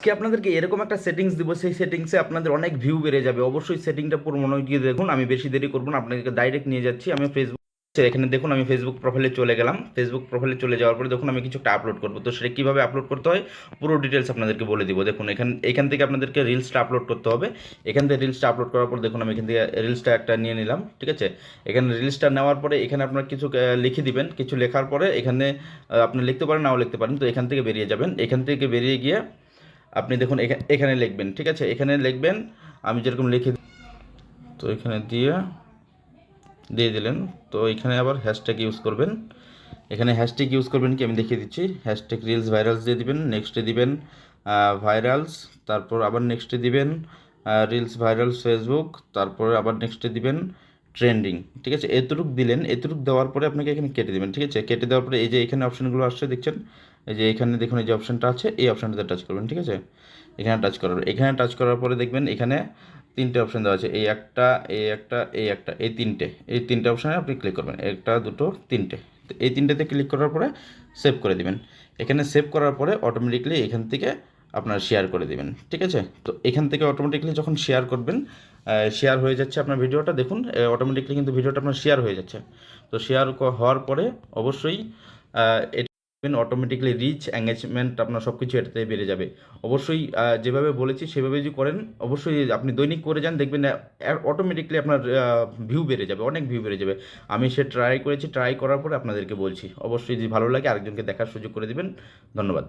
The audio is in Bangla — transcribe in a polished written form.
আজকে আপনাদেরকে এরকম একটা সেটিংস দিব, সেই সেটিংসে আপনাদের অনেক ভিউ বেড়ে যাবে। অবশ্যই সেটিংটা পুরো মনোযোগ দিয়ে দেখুন। আমি বেশি দেরি করব না, আপনাদেরকে ডাইরেক্ট নিয়ে যাচ্ছি। আমি ফেসবুক, এখানে দেখুন আমি ফেসবুক প্রোফাইলে চলে গেলাম। ফেসবুক প্রোফাইলে চলে যাওয়ার পরে দেখুন আমি কিছু একটা আপলোড করবো, তো সেটা কীভাবে আপলোড করতে হয় পুরো ডিটেলস আপনাদেরকে বলে দিব। দেখুন এখান থেকে আপনাদেরকে রিলসটা আপলোড করতে হবে। এখান থেকে রিলসটা আপলোড করার পর দেখুন আমি এখান থেকে রিলসটা একটা নিয়ে নিলাম, ঠিক আছে। এখানে রিলসটা নেওয়ার পরে এখানে আপনার কিছু লিখে দিবেন। কিছু লেখার পরে এখানে আপনি লিখতে পারেন, নাও লিখতে পারেন। তো এখান থেকে বেরিয়ে যাবেন। এখান থেকে বেরিয়ে গিয়ে আপনি দেখুন এখানে লিখবেন, ঠিক আছে। এখানে লিখবেন আমি যেরকম লিখে, তো এখানে দিয়ে দিলেন। তো এখানে আবার হ্যাশট্যাগ ইউজ করবেন। এখানে হ্যাশট্যাগ ইউজ করবেন কি আমি দেখিয়ে দিচ্ছি। হ্যাশট্যাগ রিলস ভাইরালস দিয়ে দিবেন, নেক্সটে দিবেন ভাইরালস, তারপর আবার নেক্সটে দিবেন রিলস ভাইরালস ফেসবুক, তারপর আবার নেক্সটে দিবেন ট্রেন্ডিং, ঠিক আছে। এতটুক দিলেন। এতটুক দেওয়ার পরে আপনাকে এখানে কেটে দেবেন, ঠিক আছে। কেটে দেওয়ার পরে এই যে এখানে অপশানগুলো আসছে দেখছেন, এই যে এখানে দেখুন এই যে অপশানটা আছে, এই অপশানটাতে টাচ করবেন, ঠিক আছে। এখানে টাচ করার পরে দেখবেন এখানে তিনটে অপশান দেওয়া আছে, এই তিনটে অপশানে আপনি ক্লিক করবেন, একটা দুটো তিনটে। তো এই তিনটেতে ক্লিক করার পরে সেভ করে দিবেন। এখানে সেভ করার পরে অটোমেটিকলি এখান থেকে আপনার শেয়ার করে দিবেন, ঠিক আছে। তো এখান থেকে অটোমেটিকলি যখন শেয়ার করবেন, শেয়ার হয়ে যাচ্ছে আপনার ভিডিওটা। দেখুন অটোমেটিকলি কিন্তু ভিডিওটা আপনার শেয়ার হয়ে যাচ্ছে। তো শেয়ার হওয়ার পরে অবশ্যই অটোমেটিকলি রিচ এঙ্গেজমেন্ট আপনার সব কিছু এটাতে বেড়ে যাবে। অবশ্যই যেভাবে বলেছি সেভাবে যদি করেন, অবশ্যই আপনি দৈনিক করে যান, দেখবেন অটোমেটিকলি আপনার ভিউ বেড়ে যাবে, অনেক ভিউ বেড়ে যাবে। আমি সে ট্রাই করেছি, ট্রাই করার পরে আপনাদেরকে বলছি। অবশ্যই যদি ভালো লাগে আরেকজনকে দেখার সুযোগ করে দিবেন। ধন্যবাদ।